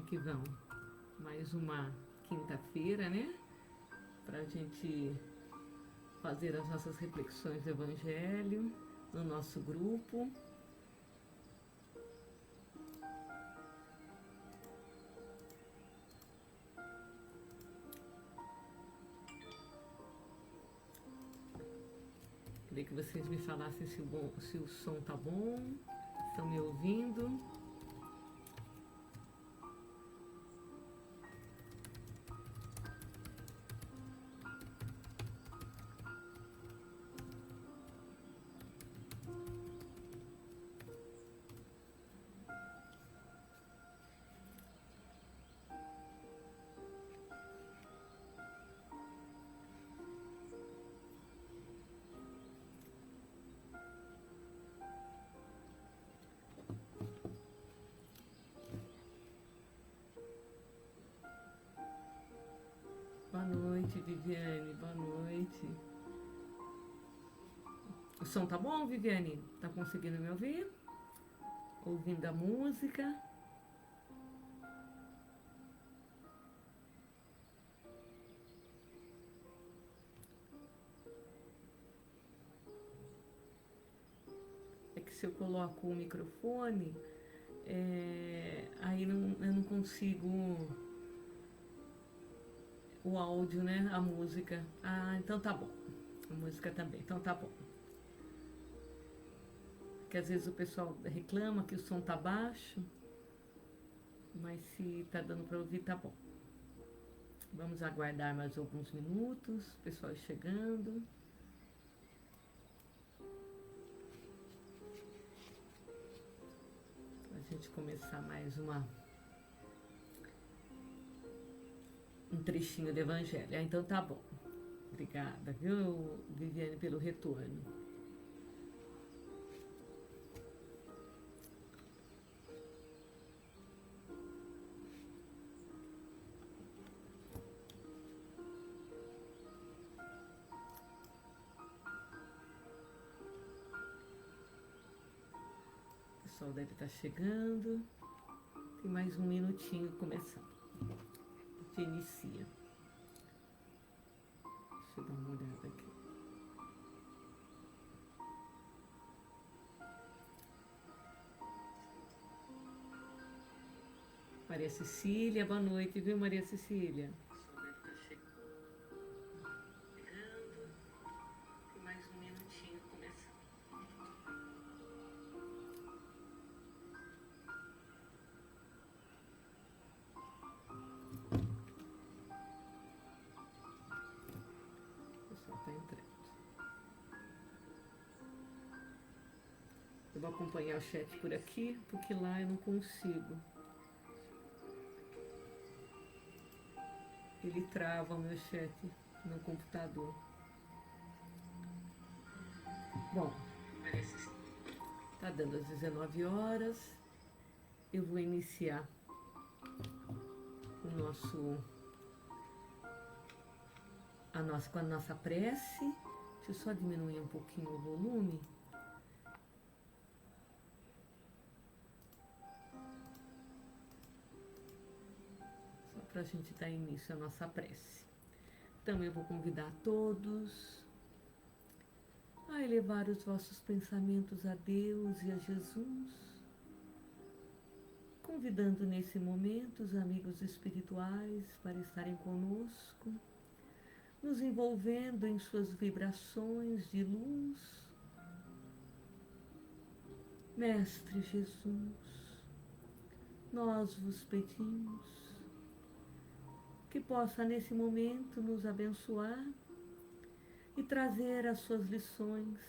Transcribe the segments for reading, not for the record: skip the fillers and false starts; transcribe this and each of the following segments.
que vamos. Mais uma quinta-feira, né? Pra gente fazer as nossas reflexões do Evangelho no nosso grupo. Queria que vocês me falassem se o som tá bom, estão me ouvindo. Boa noite, Viviane, boa noite. O som tá bom, Viviane? Tá conseguindo me ouvir? Ouvindo a música? É que se eu coloco o microfone, aí eu não consigo o áudio, né? A música. Ah, então tá bom. A música também, então tá bom. Porque às vezes o pessoal reclama que o som tá baixo, mas se tá dando para ouvir, tá bom. Vamos aguardar mais alguns minutos, o pessoal chegando. Pra gente começar mais um trechinho do Evangelho. Ah, então tá bom. Obrigada, viu, Viviane, pelo retorno. O pessoal deve estar chegando. Tem mais um minutinho começando. A gente inicia. Deixa eu dar uma olhada aqui. Maria Cecília, boa noite, viu, Maria Cecília? Tem mais um minutinho começando. O pessoal está entrando. Eu vou acompanhar o chat por aqui, porque lá eu não consigo. Ele trava o meu chat no computador. Bom, tá dando às 19 horas. Eu vou iniciar com a nossa prece. Deixa eu só diminuir um pouquinho o volume. Só para a gente dar início à nossa prece. Então eu vou convidar todos a elevar os vossos pensamentos a Deus e a Jesus, convidando nesse momento os amigos espirituais para estarem conosco, nos envolvendo em suas vibrações de luz. Mestre Jesus, nós vos pedimos que possa nesse momento nos abençoar e trazer as suas lições,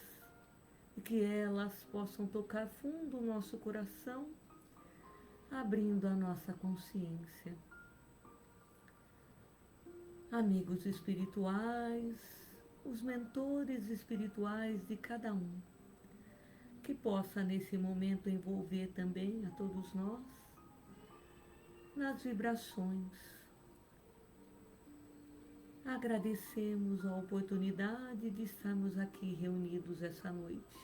e que elas possam tocar fundo o nosso coração, abrindo a nossa consciência. Amigos espirituais, os mentores espirituais de cada um, que possa nesse momento envolver também a todos nós nas vibrações. Agradecemos a oportunidade de estarmos aqui reunidos essa noite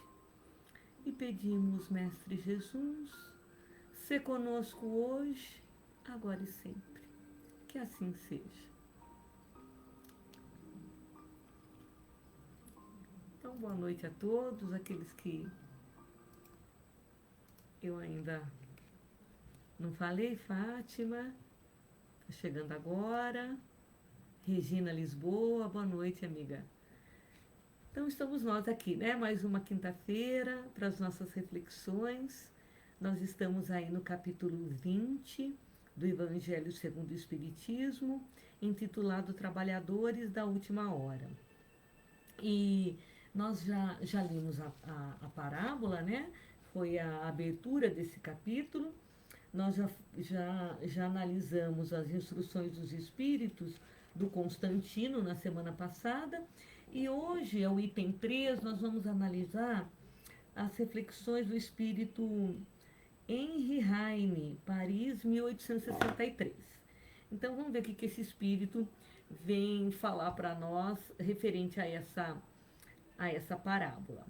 e pedimos, Mestre Jesus, se conosco hoje agora e sempre. Que assim seja. Então, boa noite a todos, aqueles que eu ainda não falei. Fátima, tá chegando agora. Regina Lisboa, boa noite, amiga. Então, estamos nós aqui, né? Mais uma quinta-feira para as nossas reflexões. Nós estamos aí no capítulo 20 do Evangelho segundo o Espiritismo, intitulado Trabalhadores da Última Hora. E nós já lemos a parábola, né? Foi a abertura desse capítulo. Nós já analisamos as instruções dos Espíritos do Constantino na semana passada. E hoje, é o item 3, nós vamos analisar as reflexões do Espírito Henri Heine, Paris, 1863. Então, vamos ver o que esse Espírito vem falar para nós referente a essa parábola.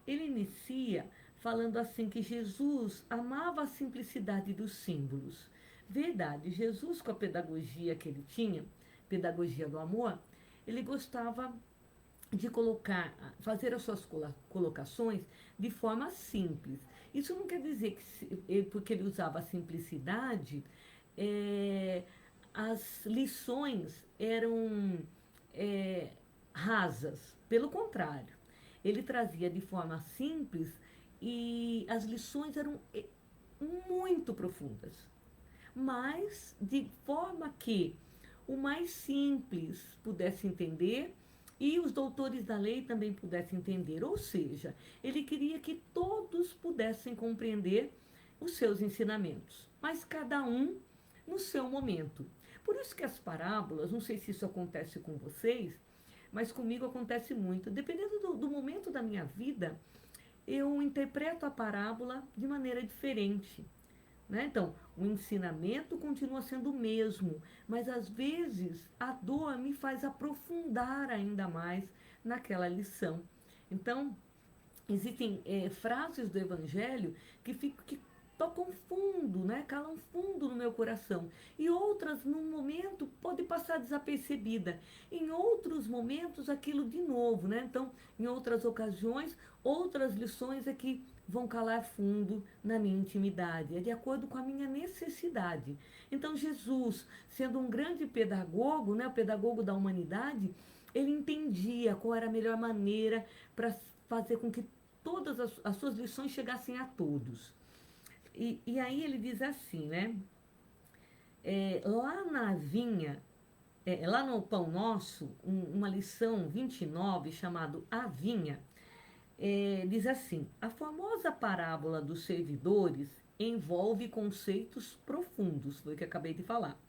Ele inicia falando assim que Jesus amava a simplicidade dos símbolos. Verdade, Jesus, com a pedagogia que ele tinha, pedagogia do amor, ele gostava de fazer as suas colocações de forma simples. Isso não quer dizer que, porque ele usava a simplicidade, as lições eram rasas. Pelo contrário, ele trazia de forma simples e as lições eram muito profundas, mas de forma que o mais simples pudesse entender e os doutores da lei também pudessem entender. Ou seja, ele queria que todos pudessem compreender os seus ensinamentos, mas cada um no seu momento. Por isso que as parábolas, não sei se isso acontece com vocês, mas comigo acontece muito. Dependendo do momento da minha vida, eu interpreto a parábola de maneira diferente. Né? Então, o ensinamento continua sendo o mesmo, mas às vezes a dor me faz aprofundar ainda mais naquela lição. Então, existem frases do Evangelho que tocam fundo, né? Calam fundo no meu coração. E outras, num momento, pode passar desapercebida. Em outros momentos, aquilo de novo, né? Então, em outras ocasiões, outras lições é que vão calar fundo na minha intimidade. É de acordo com a minha necessidade. Então, Jesus, sendo um grande pedagogo, né? O pedagogo da humanidade, ele entendia qual era a melhor maneira para fazer com que todas as suas lições chegassem a todos. E aí ele diz assim, né? Lá na vinha, lá no Pão Nosso, uma lição 29, chamado A Vinha, diz assim: a famosa parábola dos servidores envolve conceitos profundos, foi o que acabei de falar.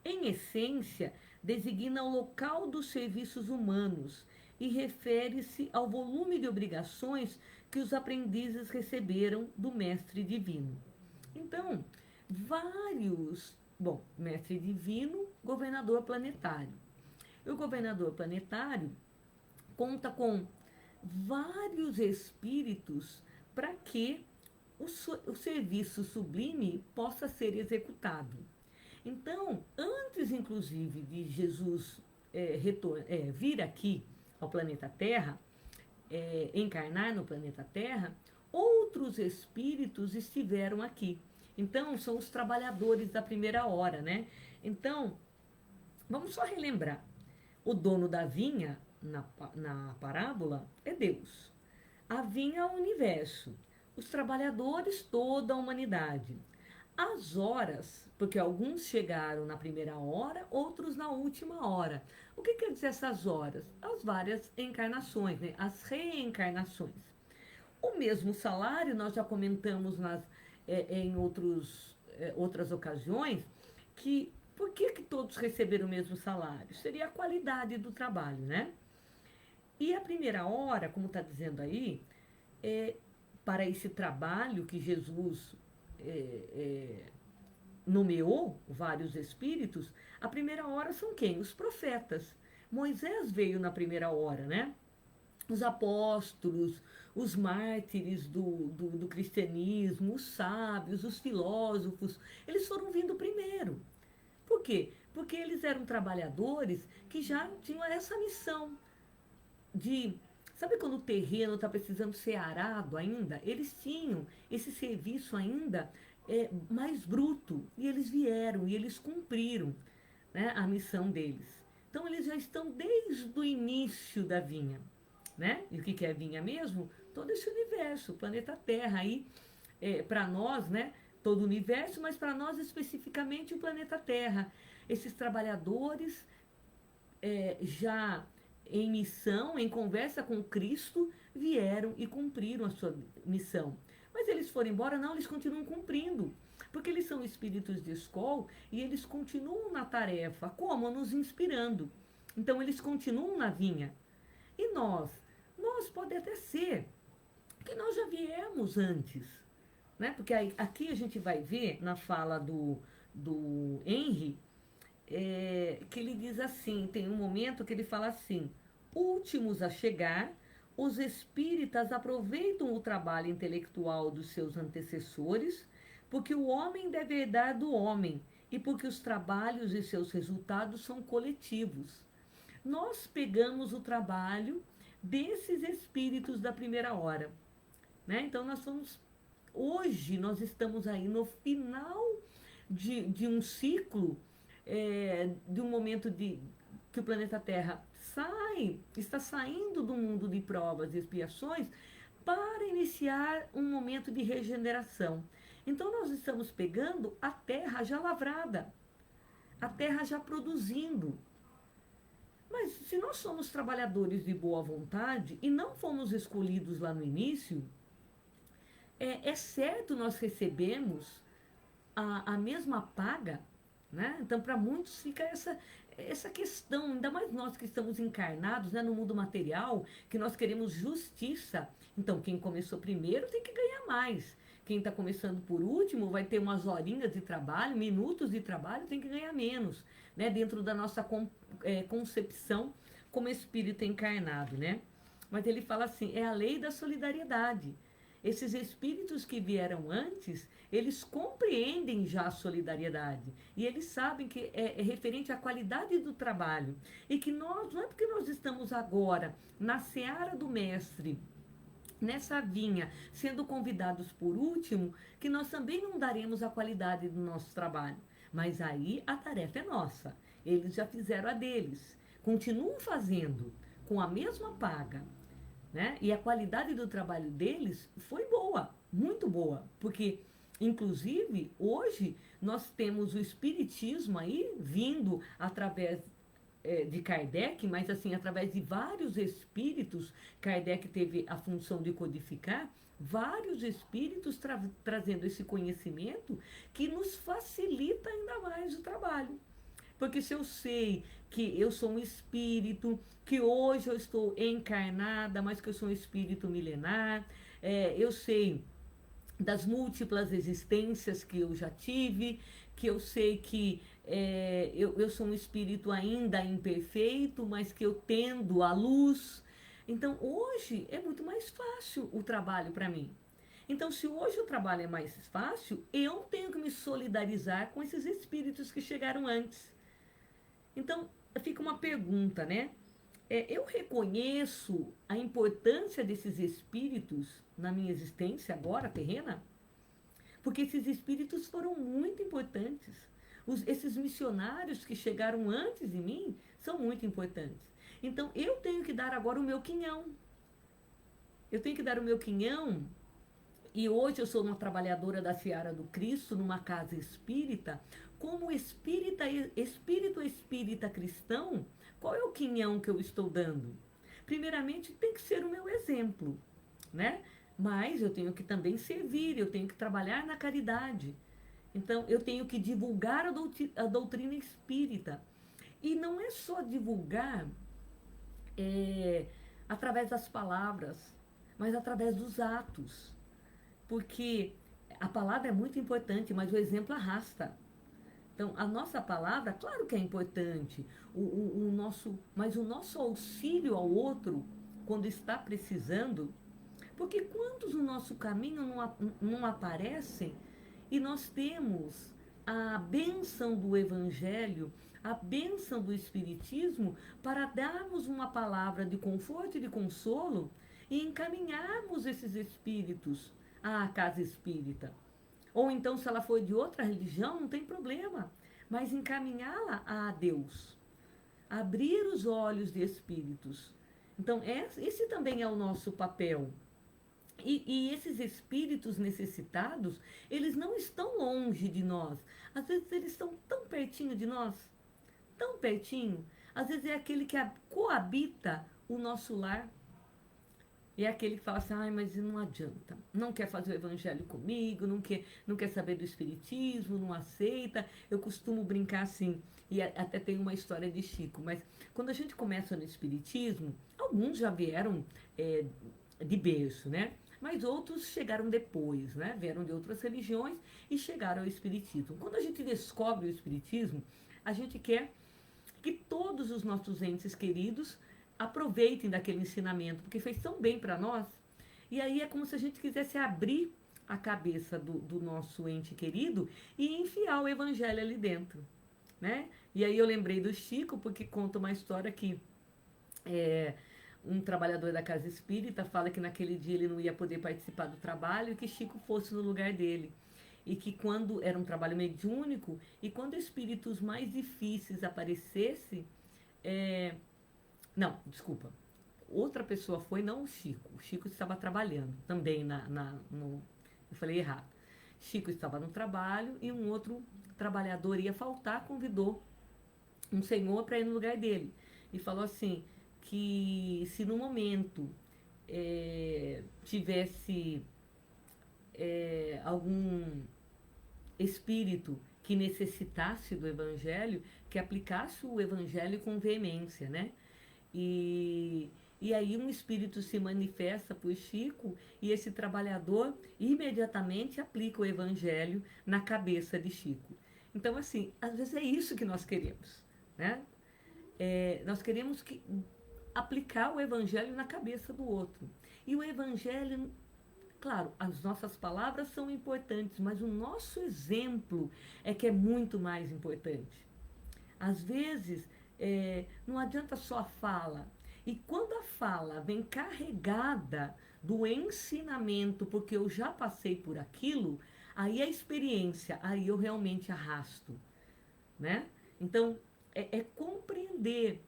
Em essência, designa o local dos serviços humanos e refere-se ao volume de obrigações que os aprendizes receberam do mestre divino. Então, mestre divino, governador planetário. E o governador planetário conta com vários espíritos para que o serviço sublime possa ser executado. Então, antes inclusive de Jesus vir aqui ao planeta Terra, encarnar no planeta Terra, outros espíritos estiveram aqui. Então, são os trabalhadores da primeira hora, né? Então, vamos só relembrar. O dono da vinha, na parábola, é Deus. A vinha é o universo. Os trabalhadores, toda a humanidade. As horas, porque alguns chegaram na primeira hora, outros na última hora. O que quer dizer essas horas? As várias encarnações, né? As reencarnações. O mesmo salário, nós já comentamos em outras ocasiões, que por que todos receberam o mesmo salário? Seria a qualidade do trabalho, né? E a primeira hora, como está dizendo aí, para esse trabalho que Jesus nomeou vários espíritos, a primeira hora são quem? Os profetas. Moisés veio na primeira hora, né? os apóstolos, os mártires do cristianismo, os sábios, os filósofos, eles foram vindo primeiro. Por quê? Porque eles eram trabalhadores que já tinham essa missão de. Sabe quando o terreno está precisando ser arado ainda? Eles tinham esse serviço ainda mais bruto. E eles vieram e eles cumpriram, né, a missão deles. Então eles já estão desde o início da vinha. Né? E o que é a vinha mesmo? Todo esse universo, o planeta Terra. Aí, para nós, né, todo o universo, mas para nós especificamente o planeta Terra. Esses trabalhadores já em missão, em conversa com Cristo, vieram e cumpriram a sua missão. Mas eles foram embora? Não, eles continuam cumprindo. Porque eles são espíritos de escola e eles continuam na tarefa. Como? Nos inspirando. Então eles continuam na vinha. E nós? Nós pode até ser que nós já viemos antes. Né? Porque aqui a gente vai ver na fala do Henry, que ele diz assim, tem um momento que ele fala assim, últimos a chegar, os espíritas aproveitam o trabalho intelectual dos seus antecessores, porque o homem deve herdar do homem, e porque os trabalhos e seus resultados são coletivos. Nós pegamos o trabalho desses espíritos da primeira hora. Né? Então, hoje nós estamos aí no final de um ciclo, de um momento que o planeta Terra está saindo do mundo de provas e expiações para iniciar um momento de regeneração. Então, nós estamos pegando a terra já lavrada, a terra já produzindo. Mas se nós somos trabalhadores de boa vontade e não fomos escolhidos lá no início, é certo nós recebemos a mesma paga, né? Então, para muitos fica essa questão, ainda mais nós que estamos encarnados, né, no mundo material, que nós queremos justiça. Então, quem começou primeiro tem que ganhar mais. Quem está começando por último vai ter umas horinhas de trabalho, minutos de trabalho, tem que ganhar menos, né? Dentro da nossa concepção como espírito encarnado, né? Mas ele fala assim, é a lei da solidariedade. Esses espíritos que vieram antes, eles compreendem já a solidariedade. E eles sabem que é referente à qualidade do trabalho. E que nós, não é porque nós estamos agora na seara do mestre, nessa vinha, sendo convidados por último, que nós também não daremos a qualidade do nosso trabalho. Mas aí a tarefa é nossa. Eles já fizeram a deles. Continuam fazendo com a mesma paga. Né? E a qualidade do trabalho deles foi boa, muito boa, porque, inclusive, hoje nós temos o espiritismo aí vindo através de Kardec, mas assim, através de vários espíritos, Kardec teve a função de codificar, vários espíritos trazendo esse conhecimento que nos facilita ainda mais o trabalho. Porque se eu sei que eu sou um espírito, que hoje eu estou encarnada, mas que eu sou um espírito milenar, eu sei das múltiplas existências que eu já tive, que eu sei que eu sou um espírito ainda imperfeito, mas que eu tendo à luz. Então, hoje é muito mais fácil o trabalho para mim. Então, se hoje o trabalho é mais fácil, eu tenho que me solidarizar com esses espíritos que chegaram antes. Então, fica uma pergunta, né? Eu reconheço a importância desses espíritos na minha existência agora, terrena? Porque esses espíritos foram muito importantes. Esses missionários que chegaram antes de mim são muito importantes. Então, eu tenho que dar agora o meu quinhão. Eu tenho que dar o meu quinhão. E hoje eu sou uma trabalhadora da Seara do Cristo, numa casa espírita. Como espírito espírita cristão, qual é o quinhão que eu estou dando? Primeiramente, tem que ser o meu exemplo, né? Mas eu tenho que também servir, eu tenho que trabalhar na caridade. Então, eu tenho que divulgar a doutrina espírita. E não é só divulgar através das palavras, mas através dos atos. Porque a palavra é muito importante, mas o exemplo arrasta. Então, a nossa palavra, claro que é importante, mas o nosso auxílio ao outro quando está precisando, porque quantos no nosso caminho não aparecem e nós temos a bênção do Evangelho, a bênção do Espiritismo para darmos uma palavra de conforto e de consolo e encaminharmos esses espíritos à casa espírita. Ou então, se ela for de outra religião, não tem problema, mas encaminhá-la a Deus, abrir os olhos de espíritos. Então, esse também é o nosso papel. E esses espíritos necessitados, eles não estão longe de nós. Às vezes eles estão tão pertinho de nós, tão pertinho. Às vezes é aquele que coabita o nosso lar. E é aquele que fala assim, ai, mas não adianta. Não quer fazer o evangelho comigo, não quer saber do espiritismo, não aceita. Eu costumo brincar assim, e até tem uma história de Chico, mas quando a gente começa no espiritismo, alguns já vieram de berço, né? Mas outros chegaram depois, né? Vieram de outras religiões e chegaram ao espiritismo. Quando a gente descobre o espiritismo, a gente quer que todos os nossos entes queridos aproveitem daquele ensinamento, porque fez tão bem para nós. E aí é como se a gente quisesse abrir a cabeça do nosso ente querido e enfiar o evangelho ali dentro, né? E aí eu lembrei do Chico, porque conta uma história que um trabalhador da casa espírita fala que naquele dia ele não ia poder participar do trabalho e que Chico fosse no lugar dele. E que quando era um trabalho mediúnico, e quando espíritos mais difíceis aparecessem, não, desculpa, outra pessoa foi, não o Chico. O Chico estava trabalhando também eu falei errado. Chico estava no trabalho e um outro trabalhador ia faltar, convidou um senhor para ir no lugar dele. E falou assim, que se no momento tivesse algum espírito que necessitasse do evangelho, que aplicasse o evangelho com veemência, né? E aí um espírito se manifesta por Chico e esse trabalhador imediatamente aplica o evangelho na cabeça de Chico. Então, assim, às vezes é isso que nós queremos, né? Nós queremos aplicar o evangelho na cabeça do outro. E o evangelho, claro, as nossas palavras são importantes, mas o nosso exemplo é que é muito mais importante. Às vezes, não adianta só a fala. E quando a fala vem carregada do ensinamento, porque eu já passei por aquilo, aí a experiência, aí eu realmente arrasto, né? Então, compreender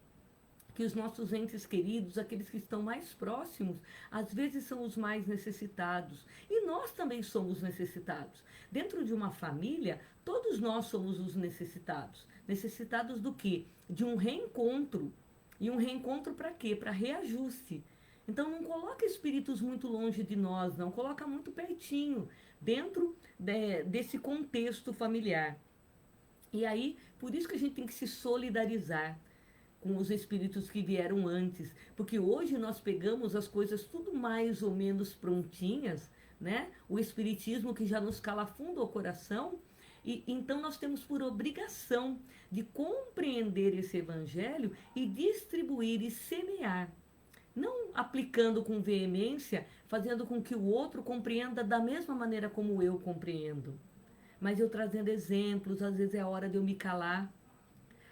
que os nossos entes queridos, aqueles que estão mais próximos, às vezes são os mais necessitados. E nós também somos necessitados. Dentro de uma família, todos nós somos os necessitados. Necessitados do quê? De um reencontro. E um reencontro para quê? Para reajuste. Então não coloca espíritos muito longe de nós, não. Coloca muito pertinho, dentro desse contexto familiar. E aí, por isso que a gente tem que se solidarizar com os espíritos que vieram antes, porque hoje nós pegamos as coisas tudo mais ou menos prontinhas, né? O espiritismo que já nos calafunda o coração, e então nós temos por obrigação de compreender esse evangelho e distribuir e semear, não aplicando com veemência, fazendo com que o outro compreenda da mesma maneira como eu compreendo, mas eu trazendo exemplos. Às vezes é a hora de eu me calar,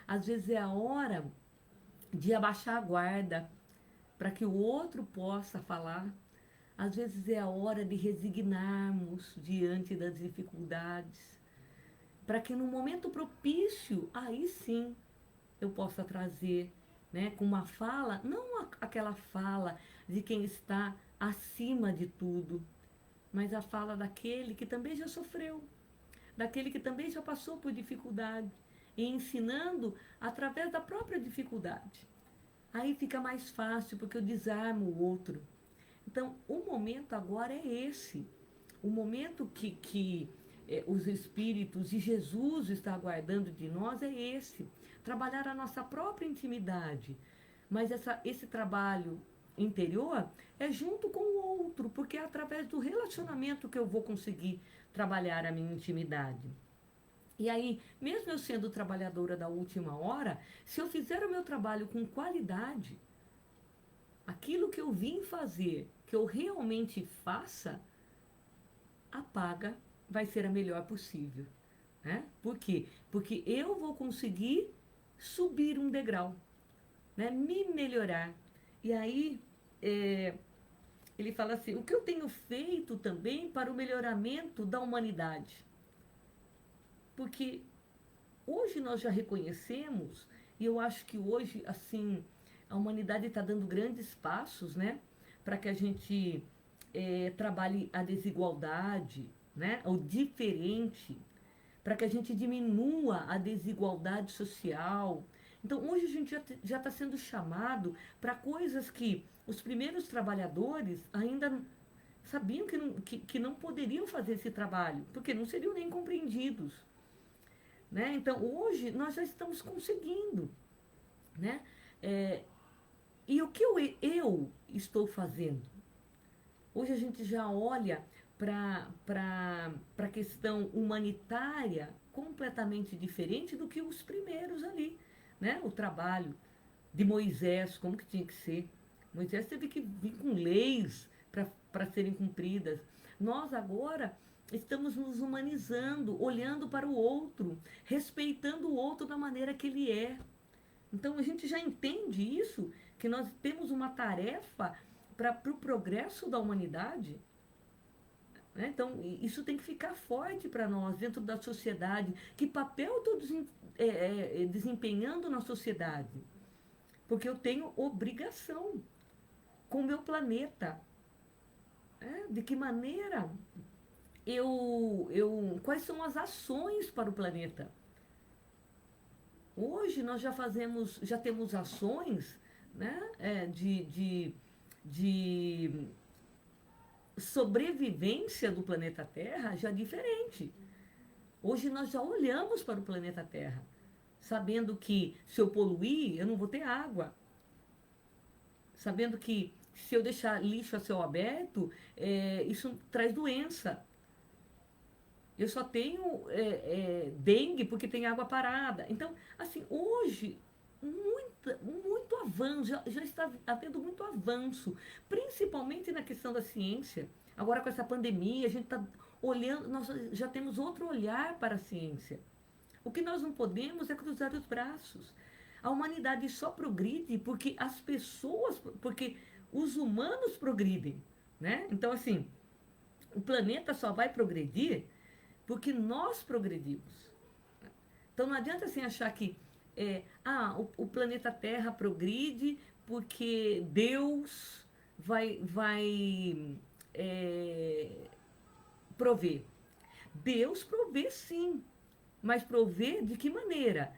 às vezes é a hora de abaixar a guarda para que o outro possa falar. Às vezes é a hora de resignarmos diante das dificuldades, para que no momento propício, aí sim, eu possa trazer, né, com uma fala, não aquela fala de quem está acima de tudo, mas a fala daquele que também já sofreu, daquele que também já passou por dificuldade, e ensinando através da própria dificuldade. Aí fica mais fácil, porque eu desarmo o outro. Então, o momento agora é esse. O momento que os espíritos e Jesus está aguardando de nós é esse. Trabalhar a nossa própria intimidade. Mas esse trabalho interior é junto com o outro, porque é através do relacionamento que eu vou conseguir trabalhar a minha intimidade. E aí, mesmo eu sendo trabalhadora da última hora, se eu fizer o meu trabalho com qualidade, aquilo que eu vim fazer, que eu realmente faça, a paga vai ser a melhor possível. Né? Por quê? Porque eu vou conseguir subir um degrau, né? Me melhorar. E aí, é, ele fala assim: o que eu tenho feito também para o melhoramento da humanidade? Porque hoje nós já reconhecemos, e eu acho que hoje, assim, a humanidade está dando grandes passos, né? Para que a gente trabalhe a desigualdade, né? O diferente, para que a gente diminua a desigualdade social. Então, hoje a gente já está sendo chamado para coisas que os primeiros trabalhadores ainda sabiam que não poderiam fazer esse trabalho, porque não seriam nem compreendidos. Né? Então, hoje nós já estamos conseguindo. Né? É, e o que eu estou fazendo? Hoje a gente já olha para a questão humanitária completamente diferente do que os primeiros ali. Né? O trabalho de Moisés, como que tinha que ser. Moisés teve que vir com leis para serem cumpridas. Nós agora estamos nos humanizando, olhando para o outro, respeitando o outro da maneira que ele é. Então a gente já entende isso, que nós temos uma tarefa para o progresso da humanidade. Né? Então isso tem que ficar forte para nós, dentro da sociedade. Que papel eu estou desempenhando na sociedade? Porque eu tenho obrigação com o meu planeta. De que maneira quais são as ações para o planeta? Hoje nós já temos ações, né, de sobrevivência do planeta Terra já diferente. Hoje nós já olhamos para o planeta Terra, sabendo que se eu poluir, eu não vou ter água. Sabendo que se eu deixar lixo a céu aberto, isso traz doença. Eu só tenho dengue porque tem água parada. Então, assim, hoje, muito avanço, já está havendo muito avanço, principalmente na questão da ciência. Agora, com essa pandemia, a gente está olhando, nós já temos outro olhar para a ciência. O que nós não podemos é cruzar os braços. A humanidade só progride porque as pessoas, porque os humanos progridem, né? Então, assim, o planeta só vai progredir porque nós progredimos. Então, não adianta assim achar que o planeta Terra progride porque Deus vai prover. Deus provê sim, mas prover de que maneira?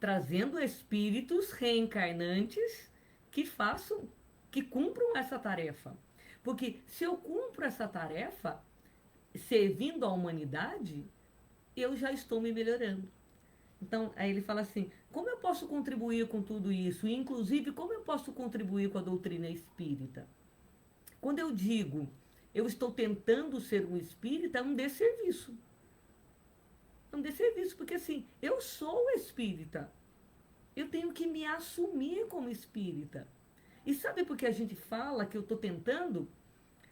Trazendo espíritos reencarnantes que façam, que cumpram essa tarefa. Porque se eu cumpro essa tarefa, servindo à humanidade, eu já estou me melhorando. Então, aí ele fala assim: como eu posso contribuir com tudo isso? E, inclusive, como eu posso contribuir com a doutrina espírita? Quando eu digo eu estou tentando ser um espírita, é um desserviço. É um desserviço, porque assim, eu sou espírita. Eu tenho que me assumir como espírita. E sabe por que a gente fala que eu estou tentando?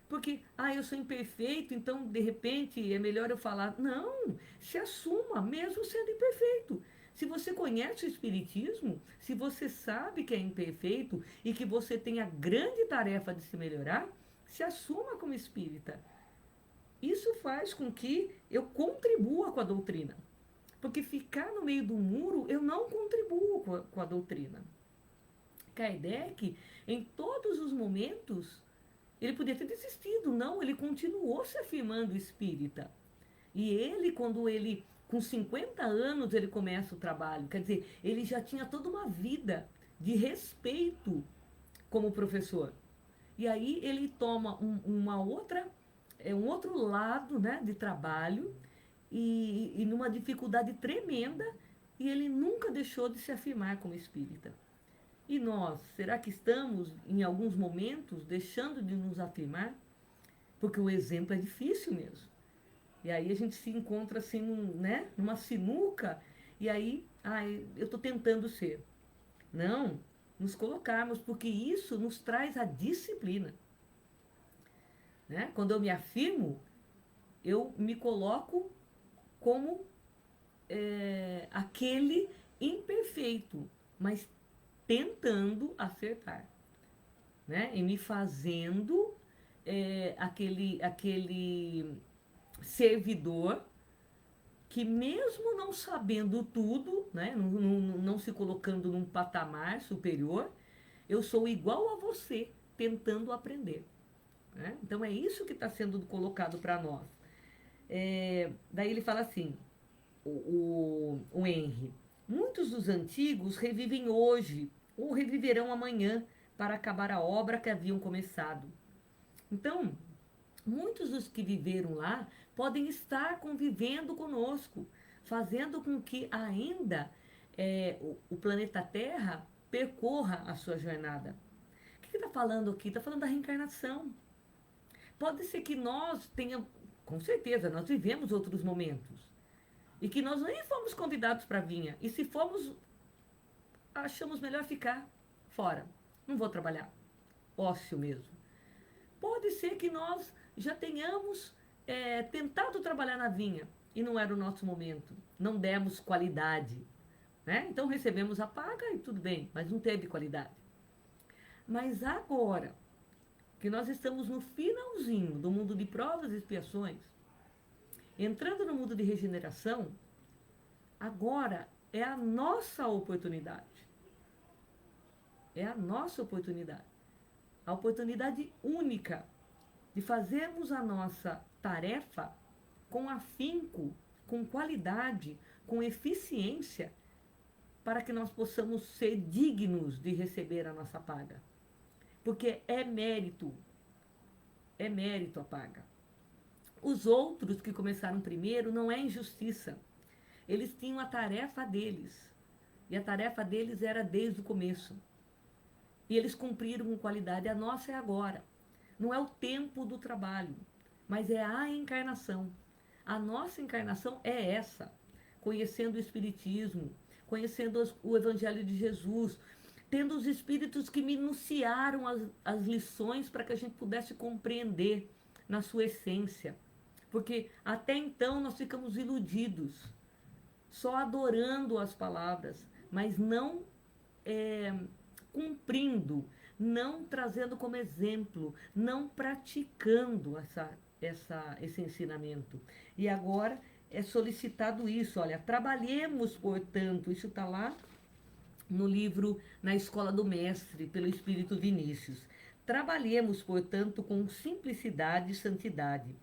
Porque, eu sou imperfeito, então de repente é melhor eu falar. Não, se assuma, mesmo sendo imperfeito. Se você conhece o Espiritismo, se você sabe que é imperfeito e que você tem a grande tarefa de se melhorar, se assuma como espírita. Isso faz com que eu contribua com a doutrina. Porque ficar no meio do muro, eu não contribuo com a doutrina. Kardec, em todos os momentos, ele podia ter desistido. Não, ele continuou se afirmando espírita. E ele, com 50 anos, ele começa o trabalho. Quer dizer, ele já tinha toda uma vida de respeito como professor. E aí ele toma um outro lado, né, de trabalho e numa dificuldade tremenda, e ele nunca deixou de se afirmar como espírita. E nós, será que estamos, em alguns momentos, deixando de nos afirmar? Porque o exemplo é difícil mesmo. E aí a gente se encontra assim, numa sinuca, e aí, eu estou tentando ser. Não, nos colocarmos, porque isso nos traz a disciplina. Né? Quando eu me afirmo, eu me coloco como aquele imperfeito, mas tentando acertar, né? E me fazendo aquele servidor que mesmo não sabendo tudo, né? Não se colocando num patamar superior, eu sou igual a você, tentando aprender. Né? Então é isso que está sendo colocado para nós. Daí ele fala assim, o Henry, muitos dos antigos revivem hoje ou reviverão amanhã para acabar a obra que haviam começado. Então, muitos dos que viveram lá podem estar convivendo conosco, fazendo com que ainda o planeta Terra percorra a sua jornada. O que está falando aqui? Está falando da reencarnação. Pode ser que nós tenhamos, com certeza, nós vivemos outros momentos. E que nós nem fomos convidados para vir. E se fomos, achamos melhor ficar fora. Não vou trabalhar. Ócio mesmo. Pode ser que nós já tenhamos tentado trabalhar na vinha e não era o nosso momento. Não demos qualidade. Né? Então recebemos a paga e tudo bem, mas não teve qualidade. Mas agora que nós estamos no finalzinho do mundo de provas e expiações, entrando no mundo de regeneração, agora é a nossa oportunidade. É a nossa oportunidade. A oportunidade única de fazermos a nossa tarefa com afinco, com qualidade, com eficiência, para que nós possamos ser dignos de receber a nossa paga. Porque é mérito a paga. Os outros que começaram primeiro não é injustiça. Eles tinham a tarefa deles. E a tarefa deles era desde o começo. E eles cumpriram com qualidade. A nossa é agora. Não é o tempo do trabalho, mas é a encarnação. A nossa encarnação é essa. Conhecendo o Espiritismo, conhecendo o Evangelho de Jesus, tendo os Espíritos que minuciaram as lições para que a gente pudesse compreender na sua essência. Porque até então nós ficamos iludidos, só adorando as palavras, mas não cumprindo, não trazendo como exemplo, não praticando esse ensinamento. E agora é solicitado isso, olha, trabalhemos, portanto, isso está lá no livro Na Escola do Mestre, pelo Espírito Vinícius. Trabalhemos, portanto, com simplicidade e santidade.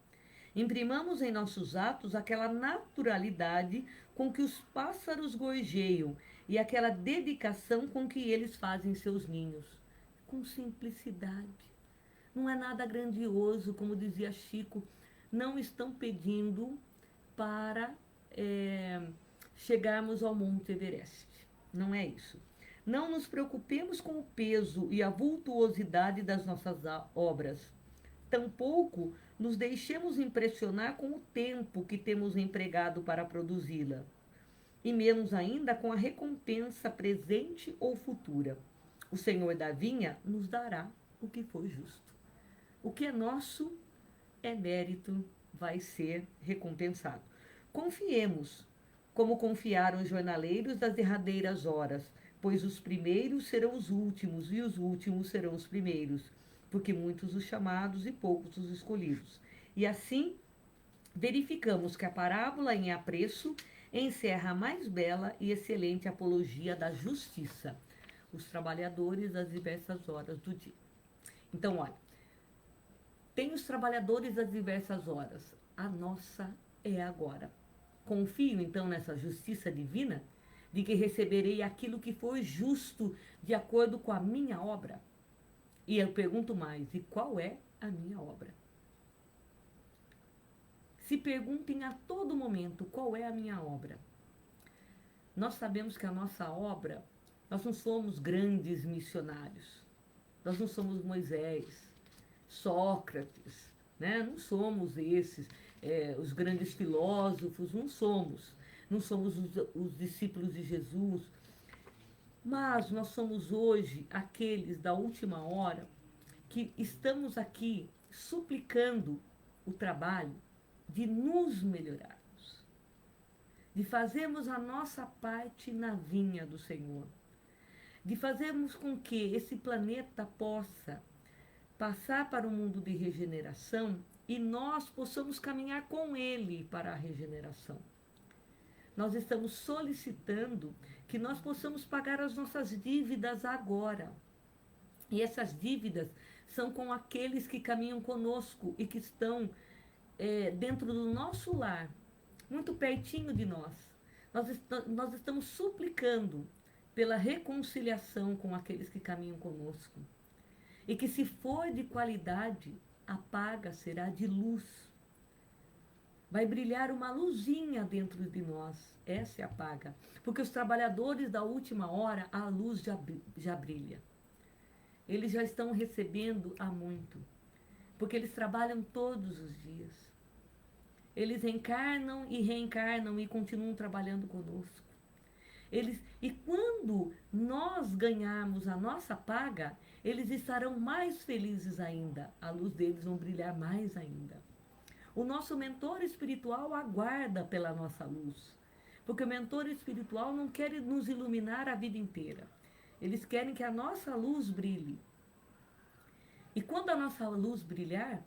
Imprimamos em nossos atos aquela naturalidade com que os pássaros gorjeiam e aquela dedicação com que eles fazem seus ninhos. Com simplicidade. Não é nada grandioso, como dizia Chico. Não estão pedindo para chegarmos ao Monte Everest. Não é isso. Não nos preocupemos com o peso e a vultuosidade das nossas obras. Tampouco nos deixemos impressionar com o tempo que temos empregado para produzi-la, e menos ainda com a recompensa presente ou futura. O Senhor da vinha nos dará o que for justo. O que é nosso é mérito, vai ser recompensado. Confiemos, como confiaram os jornaleiros das derradeiras horas, pois os primeiros serão os últimos e os últimos serão os primeiros, porque muitos os chamados e poucos os escolhidos. E assim, verificamos que a parábola em apreço encerra a mais bela e excelente apologia da justiça, os trabalhadores das diversas horas do dia. Então, olha, tem os trabalhadores das diversas horas, a nossa é agora. Confio, então, nessa justiça divina, de que receberei aquilo que for justo, de acordo com a minha obra. E eu pergunto mais, e qual é a minha obra? Se perguntem a todo momento, qual é a minha obra? Nós sabemos que a nossa obra, nós não somos grandes missionários. Nós não somos Moisés, Sócrates, né? Não somos esses, os grandes filósofos, não somos. Não somos os discípulos de Jesus. Mas nós somos hoje aqueles da última hora que estamos aqui suplicando o trabalho de nos melhorarmos, de fazermos a nossa parte na vinha do Senhor, de fazermos com que esse planeta possa passar para o mundo de regeneração e nós possamos caminhar com ele para a regeneração. Nós estamos solicitando que nós possamos pagar as nossas dívidas agora. E essas dívidas são com aqueles que caminham conosco e que estão dentro do nosso lar, muito pertinho de nós. Nós estamos suplicando pela reconciliação com aqueles que caminham conosco. E que, se for de qualidade, a paga será de luz. Vai brilhar uma luzinha dentro de nós. Essa é a paga. Porque os trabalhadores da última hora, a luz já brilha. Eles já estão recebendo há muito. Porque eles trabalham todos os dias. Eles encarnam e reencarnam e continuam trabalhando conosco. E quando nós ganharmos a nossa paga, eles estarão mais felizes ainda. A luz deles vai brilhar mais ainda. O nosso mentor espiritual aguarda pela nossa luz. Porque o mentor espiritual não quer nos iluminar a vida inteira. Eles querem que a nossa luz brilhe. E quando a nossa luz brilhar,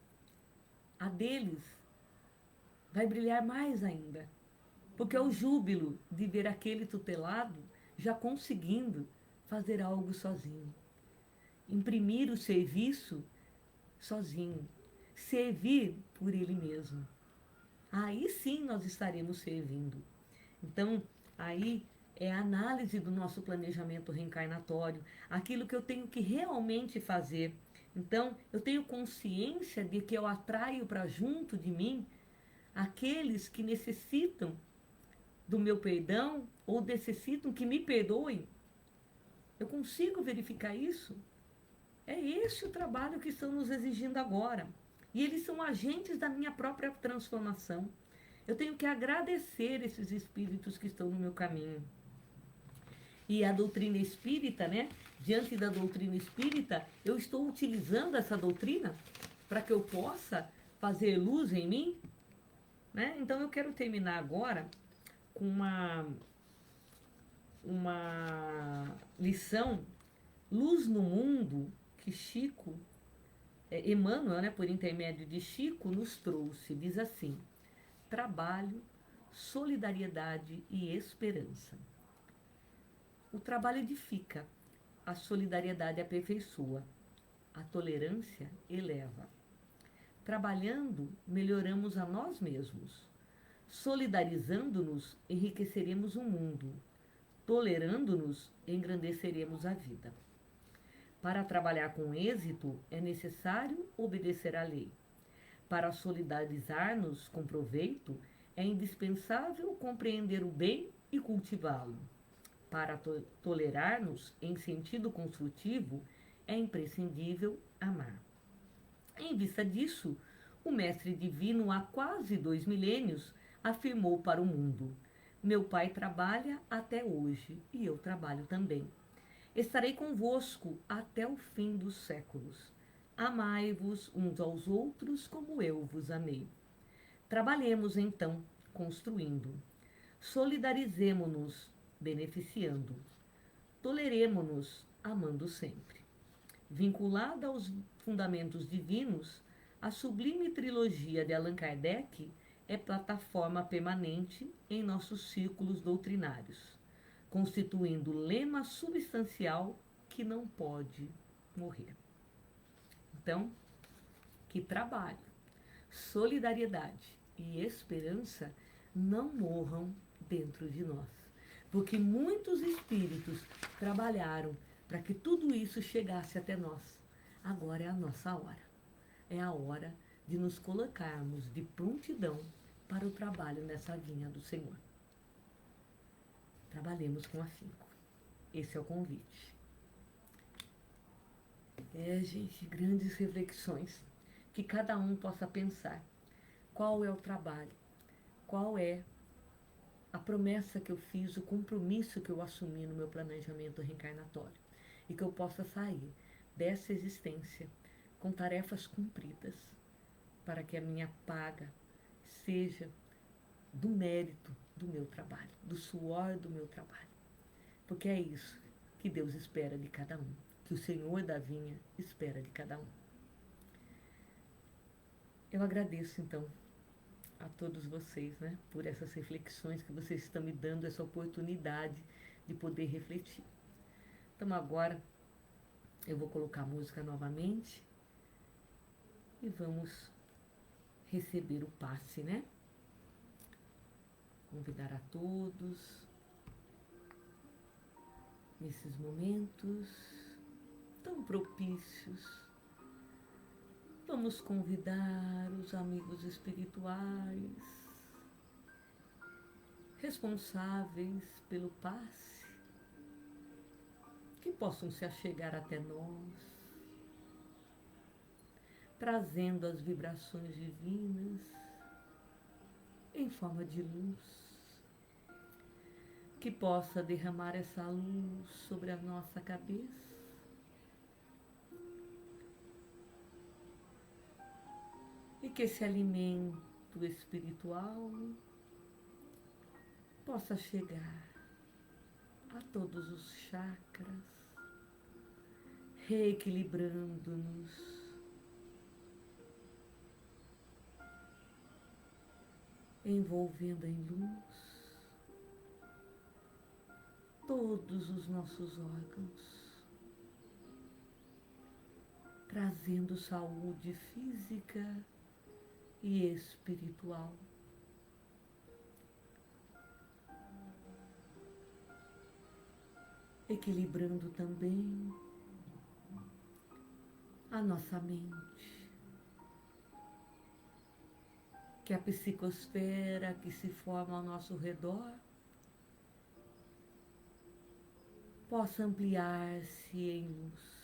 a deles vai brilhar mais ainda. Porque é o júbilo de ver aquele tutelado já conseguindo fazer algo sozinho. Imprimir o serviço sozinho. Servir por ele mesmo. Aí sim nós estaremos servindo. Então, aí é a análise do nosso planejamento reencarnatório. Aquilo que eu tenho que realmente fazer. Então, eu tenho consciência de que eu atraio para junto de mim aqueles que necessitam do meu perdão ou necessitam que me perdoem. Eu consigo verificar isso? É esse o trabalho que estão nos exigindo agora. E eles são agentes da minha própria transformação. Eu tenho que agradecer esses espíritos que estão no meu caminho. E a doutrina espírita, né? Diante da doutrina espírita, eu estou utilizando essa doutrina para que eu possa fazer luz em mim, né? Então eu quero terminar agora com uma lição, Luz no Mundo, que Emmanuel, né, por intermédio de Chico, nos trouxe. Diz assim: trabalho, solidariedade e esperança. O trabalho edifica, a solidariedade aperfeiçoa, a tolerância eleva. Trabalhando, melhoramos a nós mesmos. Solidarizando-nos, enriqueceremos o mundo. Tolerando-nos, engrandeceremos a vida. Para trabalhar com êxito, é necessário obedecer à lei. Para solidarizar-nos com proveito, é indispensável compreender o bem e cultivá-lo. Para tolerar-nos em sentido construtivo, é imprescindível amar. Em vista disso, o Mestre Divino, há quase 2 milênios, afirmou para o mundo: meu Pai trabalha até hoje e eu trabalho também. Estarei convosco até o fim dos séculos. Amai-vos uns aos outros como eu vos amei. Trabalhemos então, construindo. Solidarizemo-nos, beneficiando. Toleremo-nos, amando sempre. Vinculada aos fundamentos divinos, a sublime trilogia de Allan Kardec é plataforma permanente em nossos círculos doutrinários, constituindo lema substancial que não pode morrer. Então, que trabalho, solidariedade e esperança não morram dentro de nós, porque muitos espíritos trabalharam para que tudo isso chegasse até nós. Agora é a nossa hora. É a hora de nos colocarmos de prontidão para o trabalho nessa vinha do Senhor. Trabalhemos com afinco. Esse é o convite. Gente, grandes reflexões. Que cada um possa pensar qual é o trabalho, qual é a promessa que eu fiz, o compromisso que eu assumi no meu planejamento reencarnatório. E que eu possa sair dessa existência com tarefas cumpridas, para que a minha paga seja do mérito do meu trabalho, do suor do meu trabalho. Porque é isso que Deus espera de cada um, que o Senhor da vinha espera de cada um. Eu agradeço, então, a todos vocês, né, por essas reflexões que vocês estão me dando, essa oportunidade de poder refletir. Então, agora, eu vou colocar a música novamente e vamos receber o passe, né? Convidar a todos nesses momentos tão propícios. Vamos convidar os amigos espirituais responsáveis pelo passe, que possam se achegar até nós, trazendo as vibrações divinas em forma de luz, que possa derramar essa luz sobre a nossa cabeça, e que esse alimento espiritual possa chegar a todos os chakras, reequilibrando-nos, envolvendo em luz todos os nossos órgãos, trazendo saúde física e espiritual. Equilibrando também a nossa mente, que a psicosfera que se forma ao nosso redor possa ampliar-se em luz.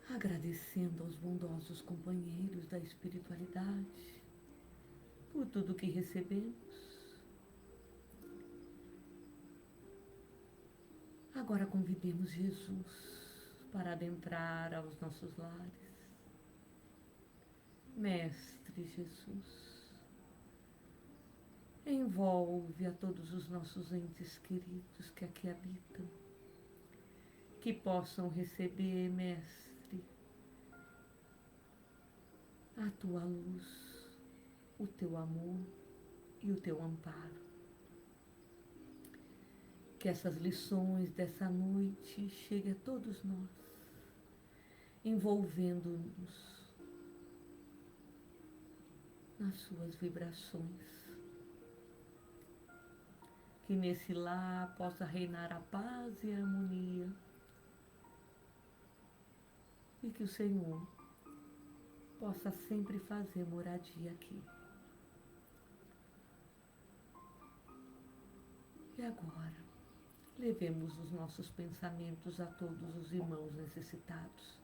Agradecendo aos bondosos companheiros da espiritualidade por tudo que recebemos. Agora convidemos Jesus para adentrar aos nossos lares. Mestre Jesus, envolve a todos os nossos entes queridos que aqui habitam, que possam receber, Mestre, a tua luz, o teu amor e o teu amparo. Que essas lições dessa noite cheguem a todos nós, envolvendo-nos nas suas vibrações. Que nesse lar possa reinar a paz e a harmonia, e que o Senhor possa sempre fazer moradia aqui. E agora, levemos os nossos pensamentos a todos os irmãos necessitados,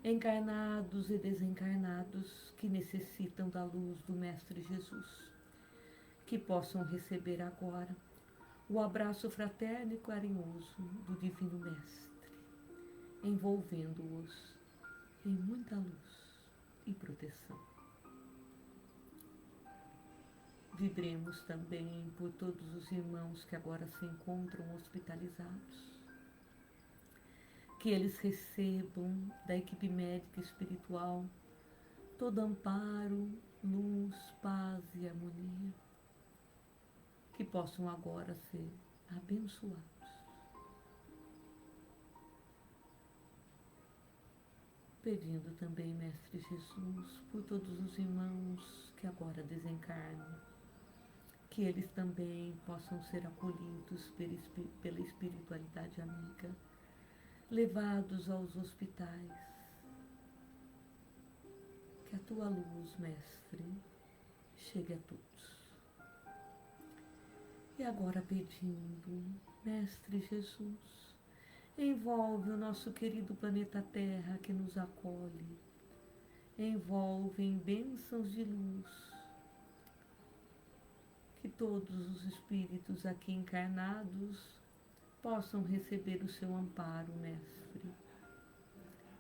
encarnados e desencarnados, que necessitam da luz do Mestre Jesus, que possam receber agora o abraço fraterno e carinhoso do Divino Mestre, envolvendo-os em muita luz e proteção. Vibremos também por todos os irmãos que agora se encontram hospitalizados, que eles recebam da equipe médica espiritual todo amparo, luz, paz e harmonia, que possam agora ser abençoados. Pedindo também, Mestre Jesus, por todos os irmãos que agora desencarnam, que eles também possam ser acolhidos pela espiritualidade amiga, levados aos hospitais. Que a tua luz, Mestre, chegue a todos. E agora pedindo, Mestre Jesus, envolve o nosso querido planeta Terra que nos acolhe, envolve em bênçãos de luz. Que todos os espíritos aqui encarnados possam receber o seu amparo, Mestre.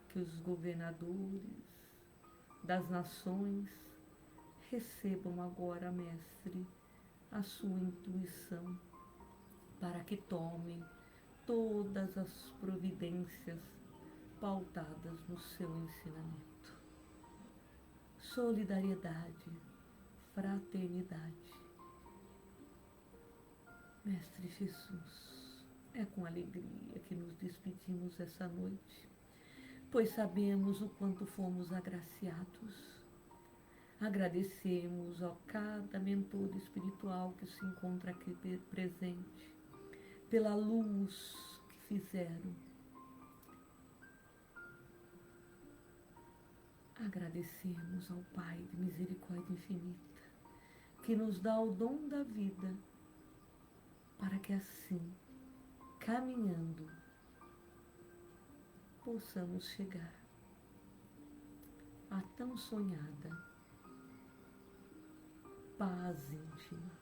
Que os governadores das nações recebam agora, Mestre, a sua intuição para que tomem todas as providências pautadas no seu ensinamento. Solidariedade, fraternidade. Mestre Jesus, é com alegria que nos despedimos essa noite, pois sabemos o quanto fomos agraciados. Agradecemos a cada mentor espiritual que se encontra aqui presente, pela luz que fizeram. Agradecemos ao Pai de misericórdia infinita, que nos dá o dom da vida, para que assim, caminhando, possamos chegar à tão sonhada paz íntima.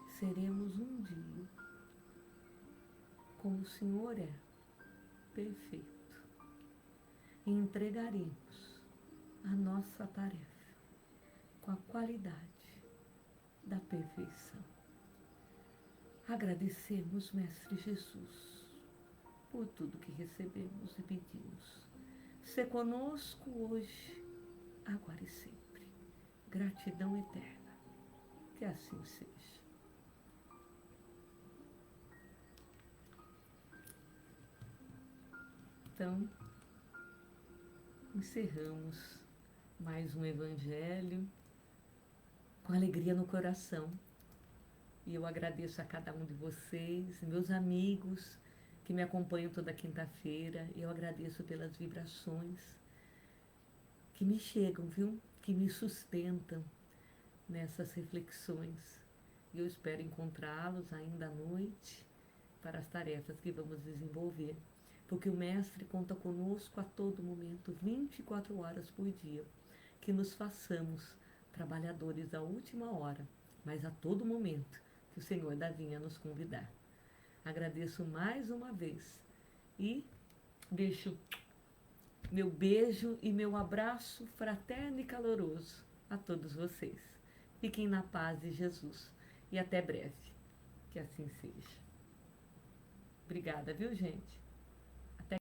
Seremos um dia como o Senhor é, perfeito, e entregaremos a nossa tarefa com a qualidade da perfeição. Agradecemos, Mestre Jesus, por tudo que recebemos e pedimos. Sê conosco hoje, agora e sempre. Gratidão eterna. Que assim seja. Então, encerramos mais um Evangelho com alegria no coração. E eu agradeço a cada um de vocês, meus amigos que me acompanham toda quinta-feira. Eu agradeço pelas vibrações que me chegam, viu? Que me sustentam nessas reflexões. E eu espero encontrá-los ainda à noite para as tarefas que vamos desenvolver. Porque o Mestre conta conosco a todo momento, 24 horas por dia. Que nos façamos trabalhadores da última hora, mas a todo momento que o Senhor da Vinha nos convidar. Agradeço mais uma vez e deixo meu beijo e meu abraço fraterno e caloroso a todos vocês. Fiquem na paz de Jesus e até breve. Que assim seja. Obrigada, viu, gente?